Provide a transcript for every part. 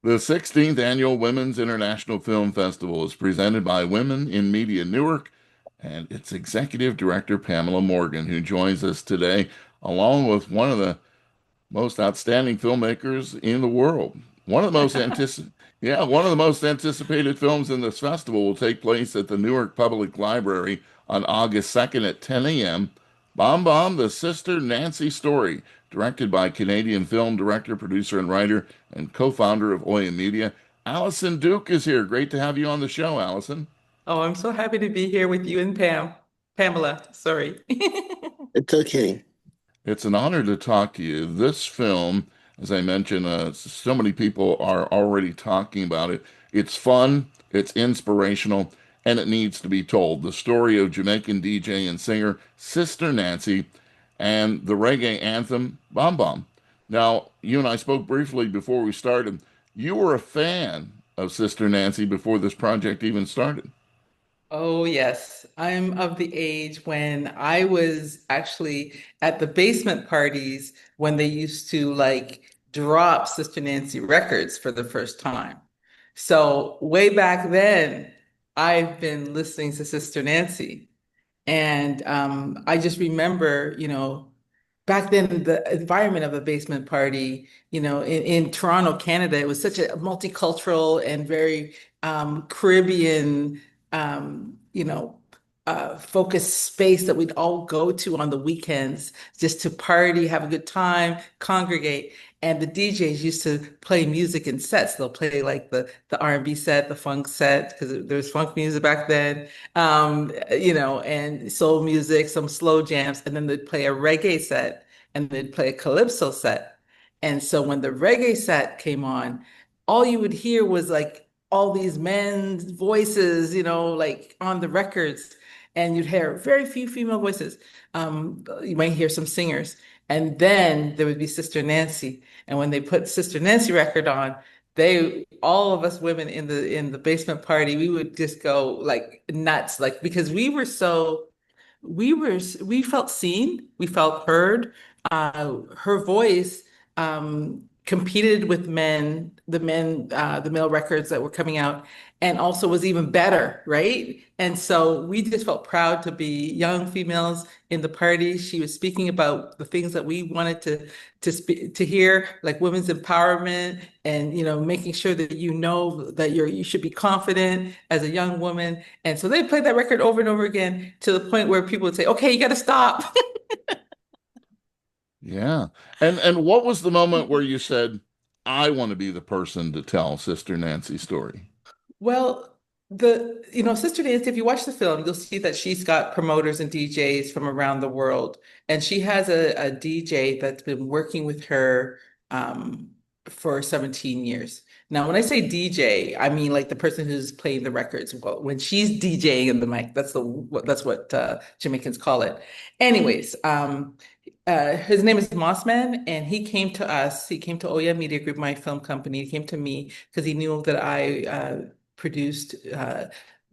The 16th Annual Women's International Film Festival is presented by Women in Media Newark and its executive director, Pamela Morgan, who joins us today, along with one of the most outstanding filmmakers in the world. One of the most one of the most anticipated films in this festival will take place at the Newark Public Library on August 2nd at 10 a.m. Bomb Bomb, the Sister Nancy Story, directed by Canadian film director, producer, and writer, and co-founder of Oya Media. Alison Duke is here. Great to have you on the show, Alison. Oh, I'm so happy to be here with you and Pamela, sorry. It's okay. It's an honor to talk to you. This film, as I mentioned, so many people are already talking about it. It's fun, it's inspirational, and it needs to be told. The story of Jamaican DJ and singer Sister Nancy and the reggae anthem Bom Bom. Now, you and I spoke briefly before we started. You were a fan of Sister Nancy before this project even started. Oh, yes. I'm of the age when I was actually at the basement parties when they used to like drop Sister Nancy records for the first time. So, way back then, I've been listening to Sister Nancy. And I just remember, back then the environment of a basement party, in Toronto, Canada, it was such a multicultural and very Caribbean, focused space that we'd all go to on the weekends just to party, have a good time, congregate. And the DJs used to play music in sets. They'll play like the R&B set, the funk set, because there was funk music back then, and soul music, some slow jams, and then they'd play a reggae set and they'd play a calypso set. And so when the reggae set came on, all you would hear was like all these men's voices, like on the records, and you'd hear very few female voices. You might hear some singers, and then there would be Sister Nancy. And when they put Sister Nancy record on, all of us women in the basement party, we would just go like nuts, like because we felt seen, we felt heard. Her voice competed with the male records that were coming out, and also was even better, right? And so we just felt proud to be young females in the party. She was speaking about the things that we wanted to hear, like women's empowerment, and making sure that that you should be confident as a young woman. And so they played that record over and over again to the point where people would say, "Okay, you got to stop." Yeah. And what was the moment where you said, I want to be the person to tell Sister Nancy's story? Well, Sister Nancy, if you watch the film, you'll see that she's got promoters and DJs from around the world. And she has a DJ that's been working with her for 17 years. Now, when I say DJ, I mean like the person who's playing the records. Well, when she's DJing in the mic, that's what Jamaicans call it. Anyways, his name is Mossman, and he came to us. He came to Oya Media Group, my film company. He came to me because he knew that I produced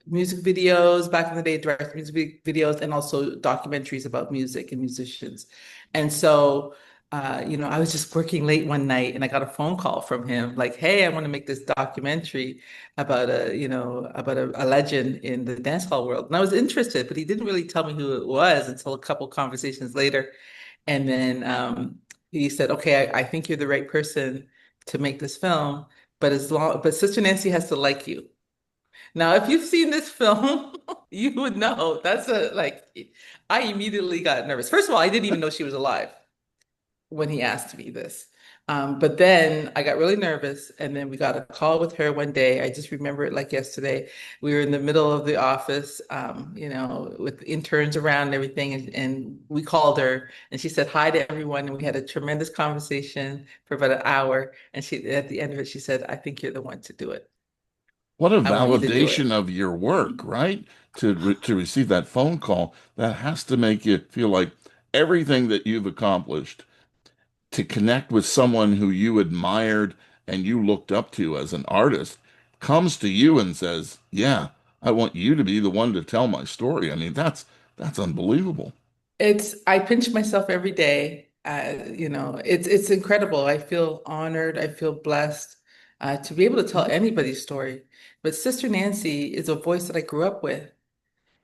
music videos back in the day, directed music videos, and also documentaries about music and musicians. And so, I was just working late one night, and I got a phone call from him, like, "Hey, I want to make this documentary about a legend in the dance hall world." And I was interested, but he didn't really tell me who it was until a couple conversations later. And then he said, "Okay, I think you're the right person to make this film, but Sister Nancy has to like you." Now, if you've seen this film, you would know I immediately got nervous. First of all, I didn't even know she was alive when he asked me this. But then I got really nervous, and then we got a call with her one day. I just remember it like yesterday. We were in the middle of the office, with interns around and everything, and we called her, and she said hi to everyone, and we had a tremendous conversation for about an hour. And at the end of it, she said, "I think you're the one to do it. What a I want you to do it." validation of your work, right? To receive that phone call, that has to make you feel like everything that you've accomplished to connect with someone who you admired and you looked up to as an artist comes to you and says, "Yeah, I want you to be the one to tell my story." I mean, that's unbelievable. I pinch myself every day. It's incredible. I feel honored. I feel blessed. to be able to tell anybody's story. But Sister Nancy is a voice that I grew up with.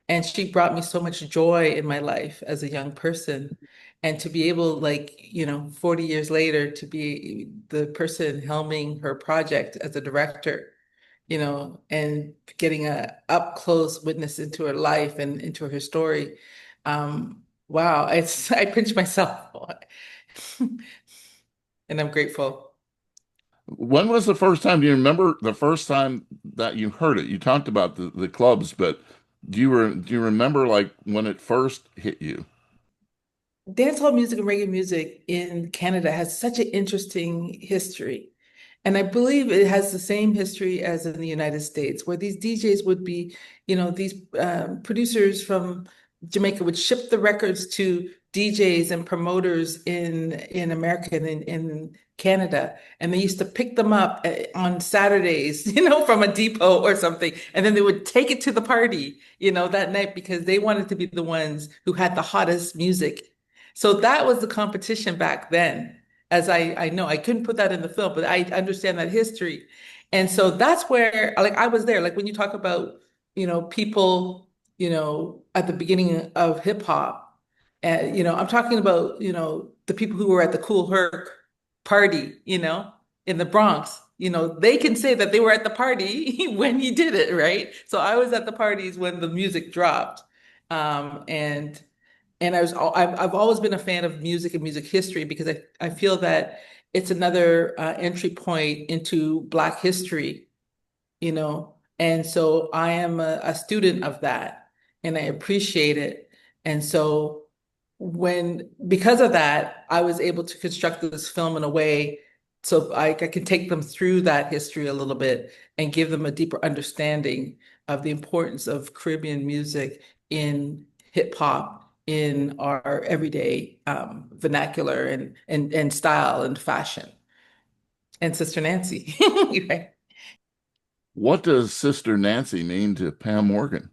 And she brought me so much joy in my life as a young person. And to be able, like, 40 years later, to be the person helming her project as a director, and getting a up close witness into her life and into her story. Wow, I pinch myself and I'm grateful. When was the first time? Do you remember the first time that you heard it? You talked about the clubs, but do you remember like when it first hit you? Dancehall music and reggae music in Canada has such an interesting history. And I believe it has the same history as in the United States, where these DJs would be, these producers from Jamaica would ship the records to DJs and promoters in America and in Canada. And they used to pick them up on Saturdays, from a depot or something. And then they would take it to the party, that night because they wanted to be the ones who had the hottest music. So that was the competition back then. As I know, I couldn't put that in the film, but I understand that history. And so that's where, like, I was there. Like when you talk about, people, at the beginning of hip hop, and, I'm talking about, the people who were at the Cool Herc party, in the Bronx. They can say that they were at the party when he did it, right? So I was at the parties when the music dropped. And I've always been a fan of music and music history because I feel that it's another entry point into Black history, and so I am a student of that and I appreciate it. And so because of that, I was able to construct this film in a way so I can take them through that history a little bit and give them a deeper understanding of the importance of Caribbean music in hip hop, in our everyday vernacular and style and fashion. And Sister Nancy, right? What does Sister Nancy mean to Pam Morgan?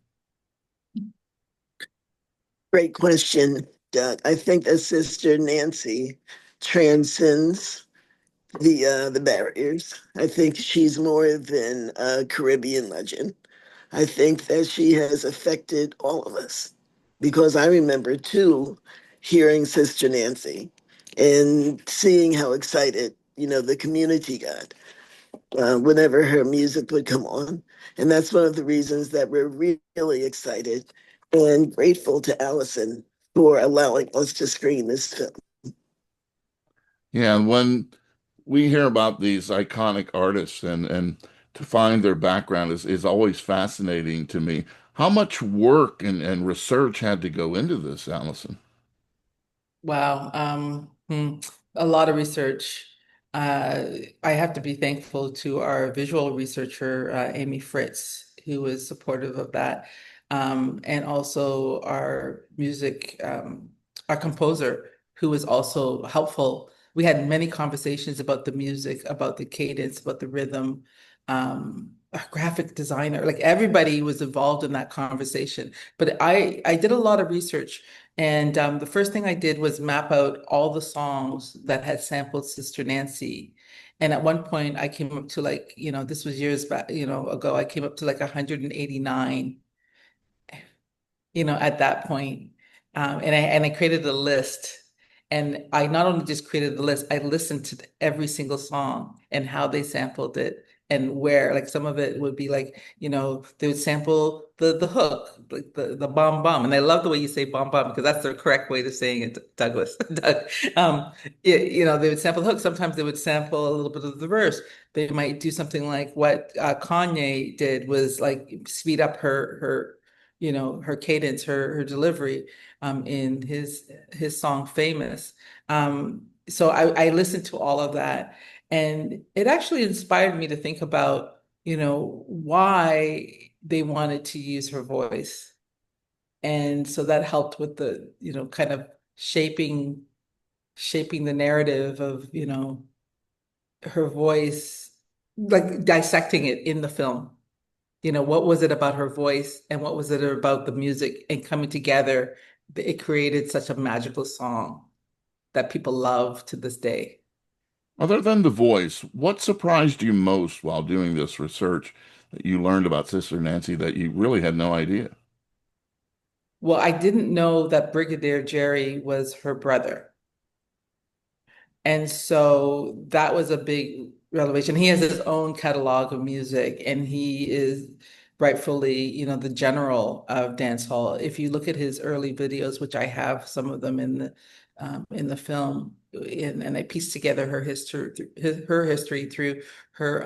Great question, Doug. I think that Sister Nancy transcends the barriers. I think she's more than a Caribbean legend. I think that she has affected all of us because I remember too hearing Sister Nancy and seeing how excited the community got whenever her music would come on. And that's one of the reasons that we're really excited and grateful to Allison for allowing us to screen this film. Yeah, and when we hear about these iconic artists and to find their background is always fascinating to me. How much work and research had to go into this, Allison? Wow. A lot of research. I have to be thankful to our visual researcher, Amy Fritz, who was supportive of that. And also our composer, who was also helpful. We had many conversations about the music, about the cadence, about the rhythm. A graphic designer, like everybody was involved in that conversation. But I did a lot of research. And the first thing I did was map out all the songs that had sampled Sister Nancy. And at one point, I came up to like, this was years back, ago, I came up to like 189 at that point. And I created a list. And I not only just created the list, I listened to every single song and how they sampled it and where. Like some of it would be like, they would sample the hook, like the bomb bomb. And I love the way you say bomb bomb because that's the correct way of saying it, Douglas. Doug. They would sample the hook. Sometimes they would sample a little bit of the verse. They might do something like what Kanye did was like speed up her cadence, her delivery in his song Famous. So I listened to all of that, and it actually inspired me to think about, why they wanted to use her voice. And so that helped with the, kind of shaping the narrative of, her voice, like dissecting it in the film. What was it about her voice and what was it about the music and coming together? It created such a magical song that people love to this day. Other than the voice, what surprised you most while doing this research that you learned about Sister Nancy that you really had no idea? Well, I didn't know that Brigadier Jerry was her brother. And so that was a big revelation. He has his own catalog of music, and he is rightfully, the general of dance hall. If you look at his early videos, which I have some of them in the film, and I pieced together her history through her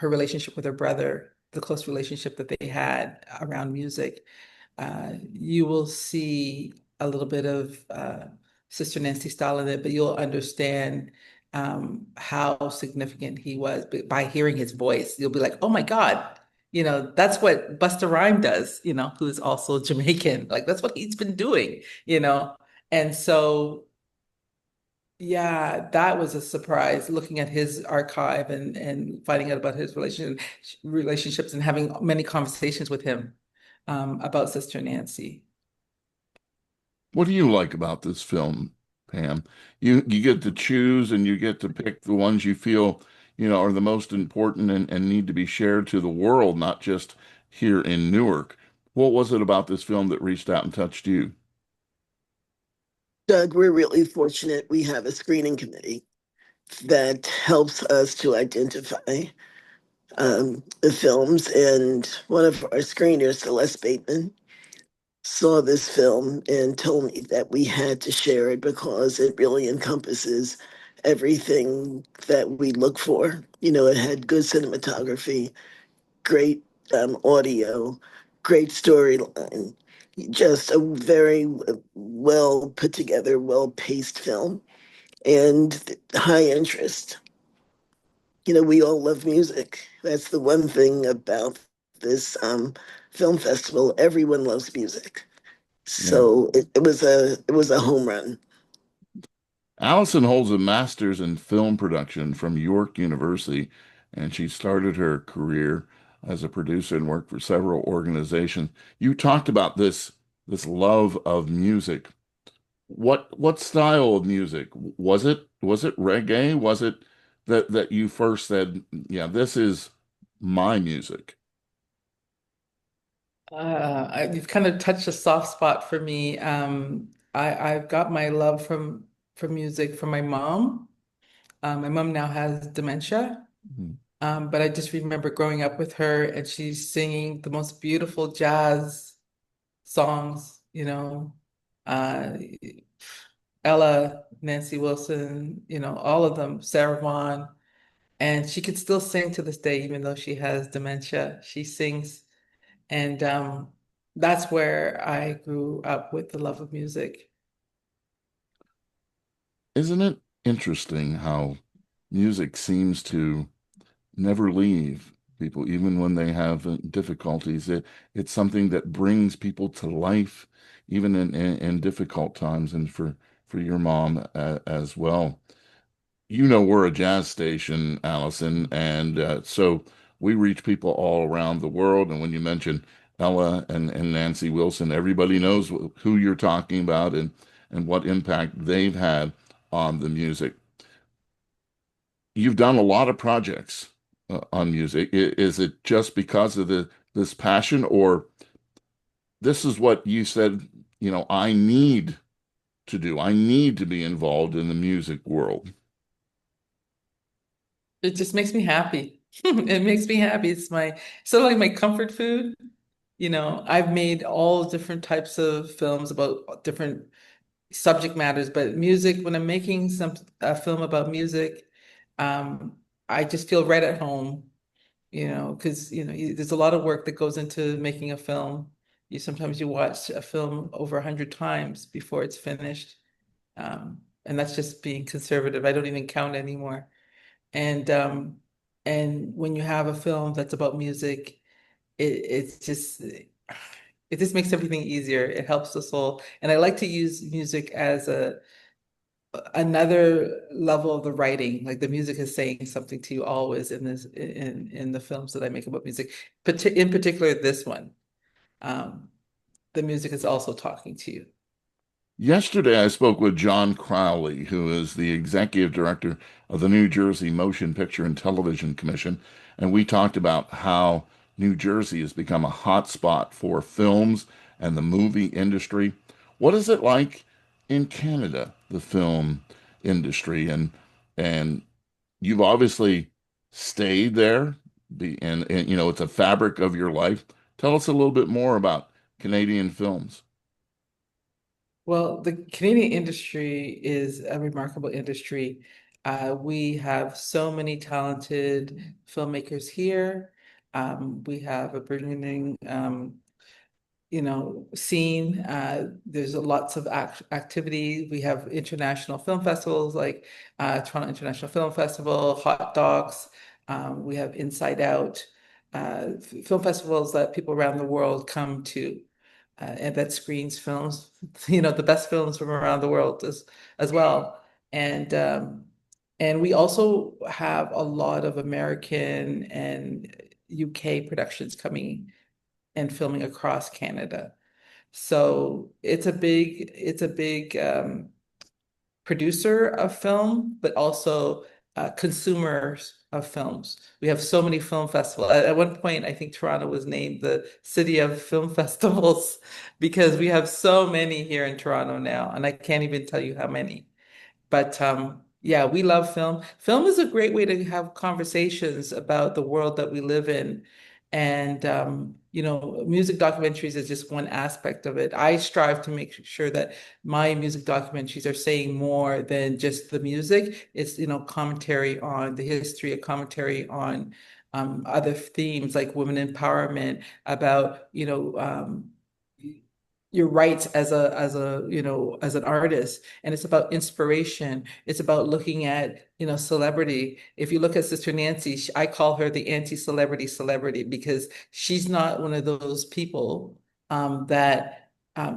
relationship with her brother, the close relationship that they had around music. You will see a little bit of Sister Nancy style in it, but you'll understand how significant he was by hearing his voice. You'll be like, oh my God, that's what Busta Rhyme does, who's also Jamaican. Like that's what he's been doing. And so, yeah, that was a surprise looking at his archive and finding out about his relationships and having many conversations with him about Sister Nancy. What do you like about this film, Pam? You get to choose and you get to pick the ones you feel, are the most important and need to be shared to the world, not just here in Newark. What was it about this film that reached out and touched you? Doug, we're really fortunate we have a screening committee that helps us to identify the films. And one of our screeners, Celeste Bateman, saw this film and told me that we had to share it because it really encompasses everything that we look for. It had good cinematography, great audio, great storyline, just a very well put together, well paced film, and high interest. We all love music. That's the one thing about this film festival. Everyone loves music. Yeah. So it was a home run. Allison holds a master's in film production from York University, and she started her career as a producer and worked for several organizations. You talked about this love of music. What style of music was it reggae? Was it that you first said, yeah, this is my music? You've kind of touched a soft spot for me. I've got my love from music from my mom. My mom now has dementia, Mhm. but I just remember growing up with her and she's singing the most beautiful jazz songs, uh, Ella, Nancy Wilson, all of them, Sarah Vaughan, and she could still sing to this day, even though she has dementia. She sings, and that's where I grew up with the love of music. Isn't it interesting how music seems to never leave people, even when they have difficulties. It's something that brings people to life, even in difficult times, and for your mom as well. We're a jazz station, Allison, and so we reach people all around the world. And when you mention Ella and Nancy Wilson, everybody knows who you're talking about and what impact they've had on the music. You've done a lot of projects on music. Is it just because of this passion, or this is what you said, I need to do? I need to be involved in the music world. It just makes me happy. It makes me happy. It's sort of like my comfort food. I've made all different types of films about different subject matters, but music, when I'm making a film about music, um, I just feel right at home, because there's a lot of work that goes into making a film. Sometimes you watch a film over 100 times before it's finished. And that's just being conservative. I don't even count anymore. And when you have a film that's about music, it just makes everything easier. It helps us all. And I like to use music as another level of the writing. Like the music is saying something to you always in the films that I make about music. In particular, this one. Um, the music is also talking to you. Yesterday, I spoke with John Crowley, who is the executive director of the New Jersey Motion Picture and Television Commission, and we talked about how New Jersey has become a hot spot for films and the movie industry. What is it like in Canada, the film industry? And you've obviously stayed there, and you know it's a fabric of your life. Tell us a little bit more about Canadian films. Well, the Canadian industry is a remarkable industry. We have so many talented filmmakers here. We have a burgeoning scene. There's lots of activity. We have international film festivals like Toronto International Film Festival, Hot Docs. We have Inside Out, film festivals that people around the world come to, and that screens films, the best films from around the world as well. And and we also have a lot of American and UK productions coming and filming across Canada. So it's a big producer of film, but also consumers of films. We have so many film festivals. At one point, I think Toronto was named the city of film festivals because we have so many here in Toronto now, and I can't even tell you how many. But yeah, we love film. Film is a great way to have conversations about the world that we live in. And music documentaries is just one aspect of it. I strive to make sure that my music documentaries are saying more than just the music. It's, commentary on the history, a commentary on other themes like women empowerment, about, your rights as an artist, and it's about inspiration. It's about looking at celebrity. If you look at Sister Nancy, I call her the anti-celebrity celebrity because she's not one of those people that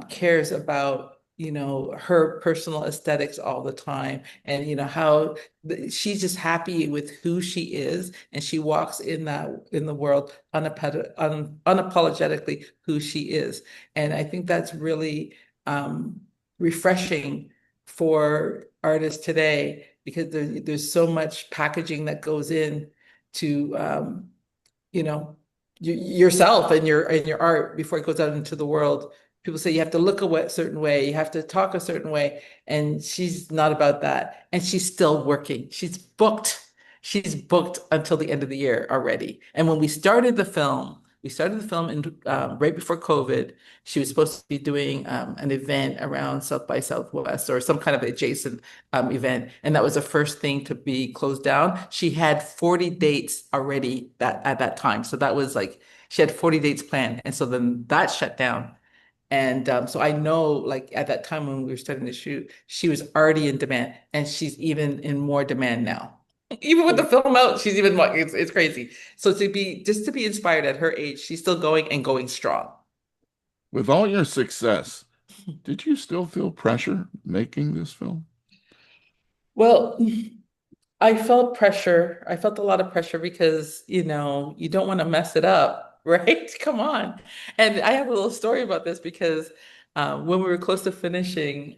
cares about her personal aesthetics all the time, and how she's just happy with who she is, and she walks in the world unapologetically who she is. And I think that's really refreshing for artists today because there's so much packaging that goes in to you know yourself and your art before it goes out into the world. People say you have to look a certain way, you have to talk a certain way, and she's not about that. And she's still working. She's booked until the end of the year already. And when we started the film in right before COVID. She was supposed to be doing an event around South by Southwest or some kind of adjacent event, and that was the first thing to be closed down. She had 40 dates already that at that time, so that was like she had 40 dates planned, and so then that shut down. And so I know, like at that time when we were starting to shoot, she was already in demand, and she's even in more demand now. Even with the film out, she's even more. It's crazy. So to be inspired at her age, she's still going and going strong. With all your success, did you still feel pressure making this film? Well, I felt pressure. I felt a lot of pressure because, you don't want to mess it up, right? Come on. And I have a little story about this because when we were close to finishing,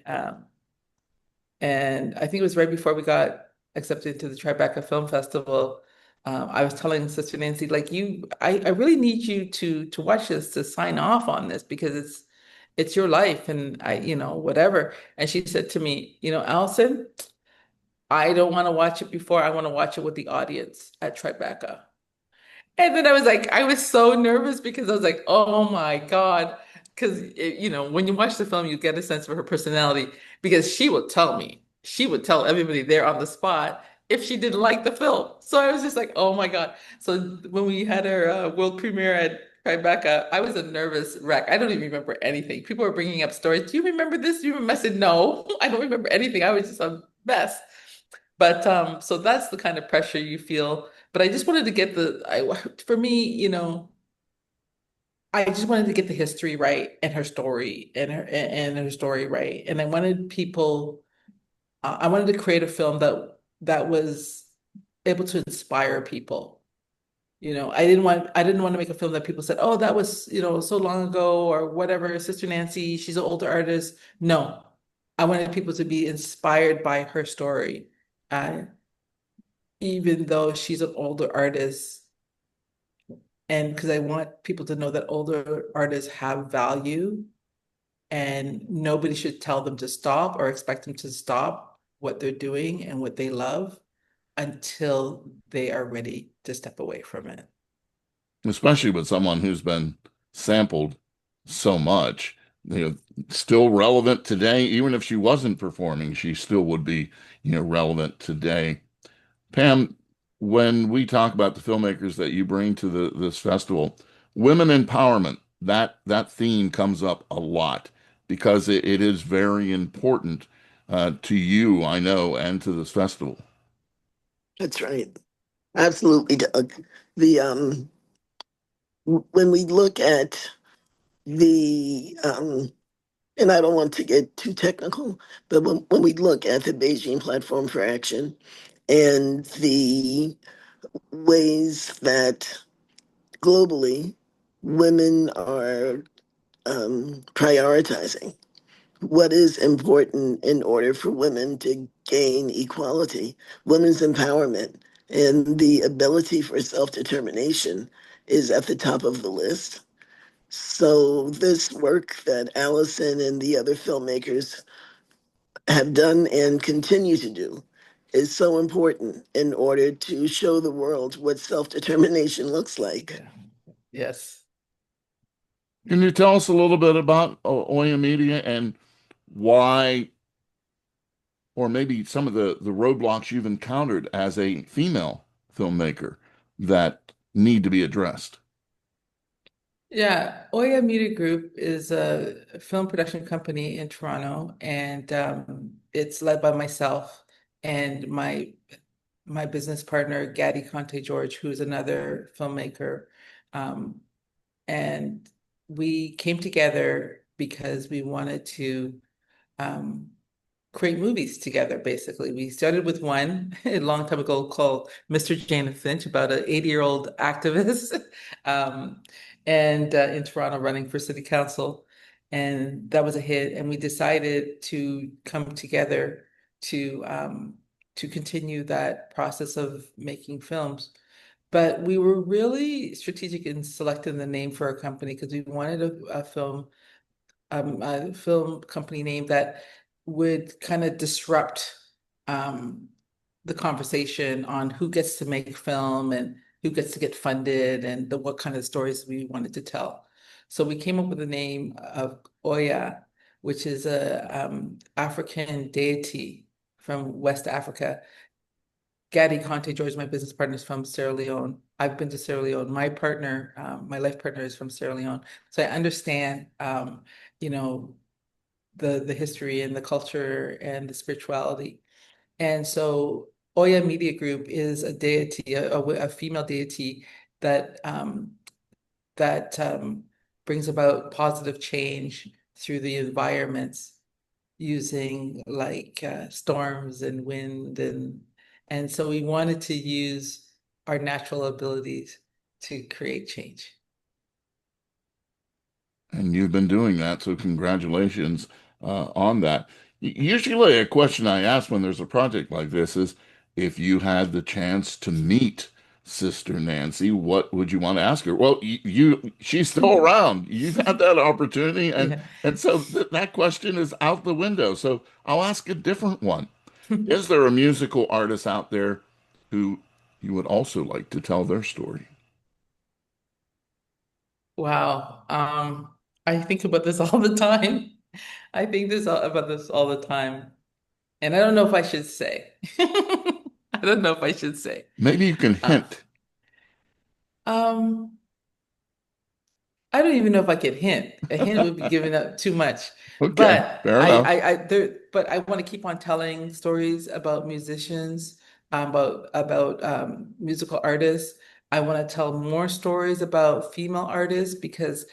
and I think it was right before we got accepted to the Tribeca Film Festival. I was telling Sister Nancy, like I really need you to watch this, to sign off on this because it's your life, and whatever. And she said to me, Allison, I don't want to watch it before. I want to watch it with the audience at Tribeca. And then I was so nervous because I was like, oh my God. Because, when you watch the film, you get a sense of her personality because she would tell everybody there on the spot if she didn't like the film. So I was just like, oh my God. So when we had our world premiere at Tribeca, I was a nervous wreck. I don't even remember anything. People were bringing up stories. Do you remember this? Do you remember? I said, no, I don't remember anything. I was just a mess. But so that's the kind of pressure you feel. But I just wanted to get for me, I just wanted to get the history right and her story and her story right. And I wanted to create a film that was able to inspire people. I didn't want to make a film that people said, "Oh, that was, so long ago or whatever, Sister Nancy, she's an older artist." No. I wanted people to be inspired by her story. Uh, Even though she's an older artist, and because I want people to know that older artists have value and nobody should tell them to stop or expect them to stop what they're doing and what they love until they are ready to step away from it. Especially with someone who's been sampled so much, you know, still relevant today. Even if she wasn't performing, she still would be, relevant today. Pam, when we talk about the filmmakers that you bring to this festival, women empowerment, that theme comes up a lot because it is very important to you, I know, and to this festival. That's right. Absolutely, Doug. The when we look at the and I don't want to get too technical, but when we look at the Beijing Platform for Action and the ways that globally women are prioritizing what is important in order for women to gain equality, women's empowerment, and the ability for self-determination is at the top of the list. So this work that Allison and the other filmmakers have done and continue to do is so important in order to show the world what self-determination looks like. Yeah. Yes. Can you tell us a little bit about Oya Media and why, or maybe some of the roadblocks you've encountered as a female filmmaker that need to be addressed? Yeah, Oya Media Group is a film production company in Toronto, and it's led by myself and my business partner, Gaddy Conte George, who's another filmmaker. Um, and we came together because we wanted to um, create movies together, basically. We started with one a long time ago called Mr. Jane and Finch, about an 80-year-old activist um, and in Toronto running for city council. And that was a hit. And we decided to come together to um, to continue that process of making films. But we were really strategic in selecting the name for our company because we wanted a film company name that would kind of disrupt um, the conversation on who gets to make film and who gets to get funded and what kind of stories we wanted to tell. So we came up with the name of Oya, which is a African deity from West Africa. Gaddy Conte George, my business partner, is from Sierra Leone. I've been to Sierra Leone. My partner, my life partner, is from Sierra Leone. So I understand, you know, the history and the culture and the spirituality. And so Oya Media Group is a deity, a female deity that that brings about positive change through the environments using like storms and wind and so we wanted to use our natural abilities to create change. And you've been doing that, so congratulations on that. Usually, a question I ask when there's a project like this is if you had the chance to meet Sister Nancy, what would you want to ask her? Well, she's still around. You've had that opportunity, and Yeah. and so that question is out the window. So I'll ask a different one. Is there a musical artist out there who you would also like to tell their story? Wow. I think about this all the time. I think about this all the time. And I don't know if I should say. I don't know if I should say. Maybe you can Uh, hint. um, I don't even know if I could hint. A hint would be giving up too much. Okay, But fair enough. but I want to keep on telling stories about musicians, about musical artists. I want to tell more stories about female artists because,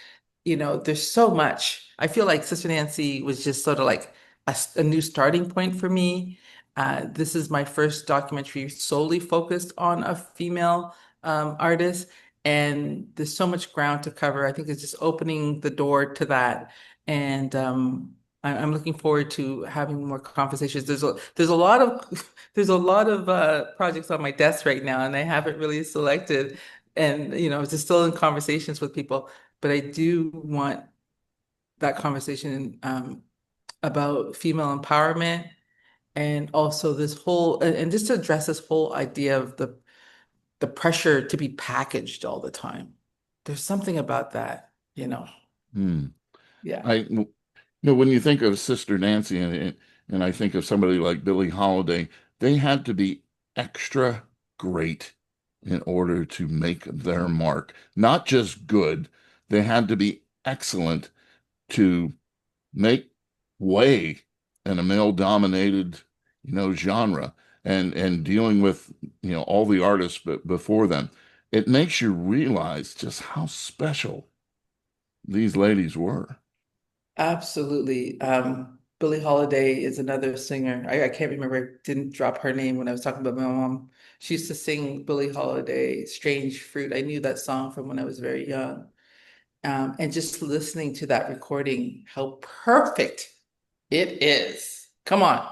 there's so much. I feel like Sister Nancy was just sort of like a new starting point for me. This is my first documentary solely focused on a female artist. And there's so much ground to cover. I think it's just opening the door to that. And I'm looking forward to having more conversations. There's a lot of there's a lot of projects on my desk right now, and I haven't really selected, and just still in conversations with people. But I do want that conversation about female empowerment and also this whole and just to address this whole idea of the pressure to be packaged all the time. There's something about that. Hmm. Yeah. When you think of Sister Nancy and I think of somebody like Billie Holiday, they had to be extra great in order to make their mark. Not just good, they had to be excellent to make way in a male-dominated, genre and dealing with, all the artists before them. It makes you realize just how special these ladies were. Absolutely. Billie Holiday is another singer. I can't remember, I didn't drop her name when I was talking about my mom. She used to sing Billie Holiday, Strange Fruit. I knew that song from when I was very young. And just listening to that recording, how perfect it is. Come on.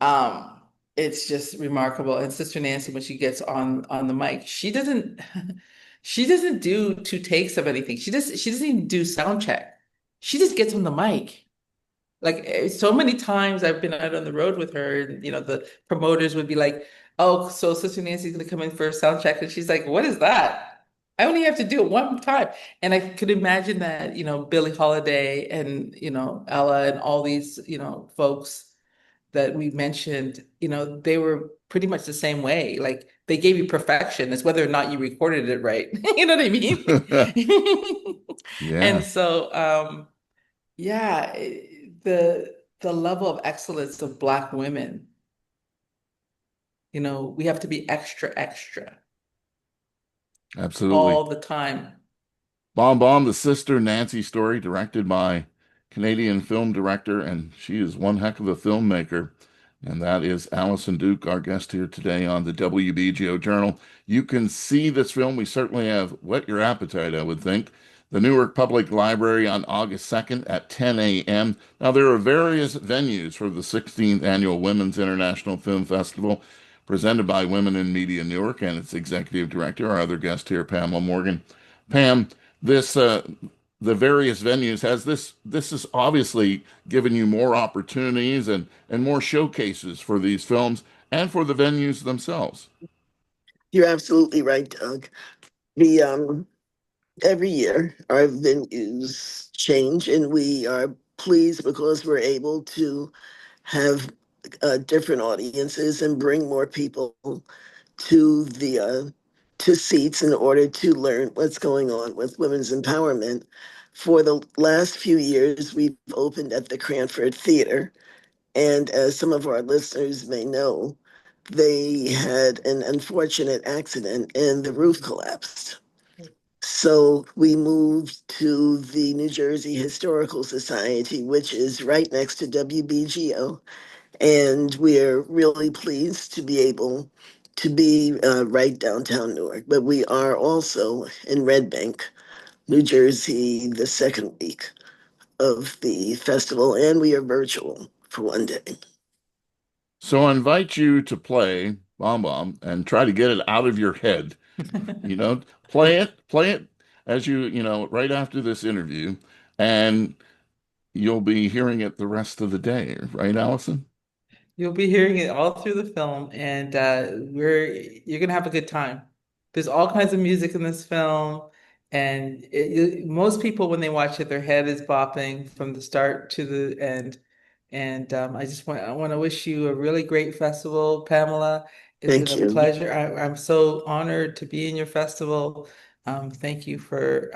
Um, it's just remarkable. And Sister Nancy, when she gets on the mic, she doesn't she doesn't do two takes of anything. She doesn't even do sound check. She just gets on the mic. Like so many times I've been out on the road with her, and the promoters would be like, "Oh, so Sister Nancy's gonna come in for a sound check," and she's like, "What is that? I only have to do it one time." And I could imagine that, Billie Holiday and Ella and all these folks that we mentioned, they were pretty much the same way. Like they gave you perfection. It's whether or not you recorded it right. You know what I mean? And Yeah, so, yeah, the level of excellence of Black women, we have to be extra, extra absolutely. all the time. Bomb Bomb, the Sister Nancy story, directed by Canadian film director, and she is one heck of a filmmaker. And that is Alison Duke, our guest here today on the WBGO Journal. You can see this film. We certainly have whet your appetite, I would think. The Newark Public Library on August 2nd at 10 a.m. Now, there are various venues for the 16th Annual Women's International Film Festival presented by Women in Media Newark and its executive director, our other guest here, Pamela Morgan. Pam, this the various venues this has obviously given you more opportunities and more showcases for these films and for the venues themselves. You're absolutely right, Doug. The Every year our venues change, and we are pleased because we're able to have different audiences and bring more people to the to seats in order to learn what's going on with women's empowerment. For the last few years, we've opened at the Cranford Theater, and as some of our listeners may know, they had an unfortunate accident and the roof collapsed. So we moved to the New Jersey Historical Society, which is right next to WBGO, and we're really pleased to be able to be right downtown Newark. But we are also in Red Bank, New Jersey, the second week of the festival, and we are virtual for one day. So I invite you to play Bomb Bomb and try to get it out of your head. You know, play it as right after this interview, and you'll be hearing it the rest of the day, right, Allison? You'll be hearing it all through the film, and you're gonna have a good time. There's all kinds of music in this film, and most people when they watch it, their head is bopping from the start to the end. And I want to wish you a really great festival, Pamela. It's been Thank a you. pleasure. I'm so honored to be in your festival. Thank you for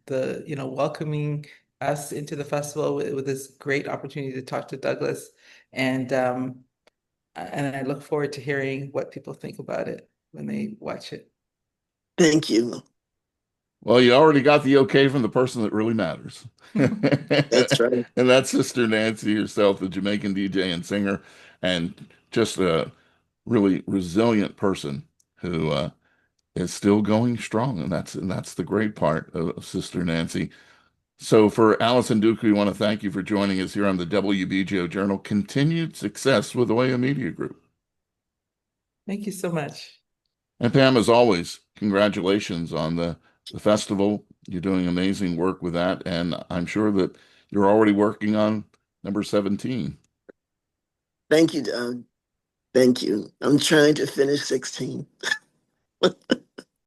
the welcoming us into the festival with this great opportunity to talk to Douglas. And I look forward to hearing what people think about it when they watch it. Thank you. Well, you already got the okay from the person that really matters. That's right. And that's Sister Nancy herself, the Jamaican DJ and singer, and just a really resilient person who is still going strong. And that's the great part of Sister Nancy. So for Alison Duke, we want to thank you for joining us here on the WBGO Journal. Continued success with Oya Media Group. Thank you so much. And Pam, as always, congratulations on the festival. You're doing amazing work with that, and I'm sure that you're already working on number 17. Thank you, Doug. Thank you. I'm trying to finish 16.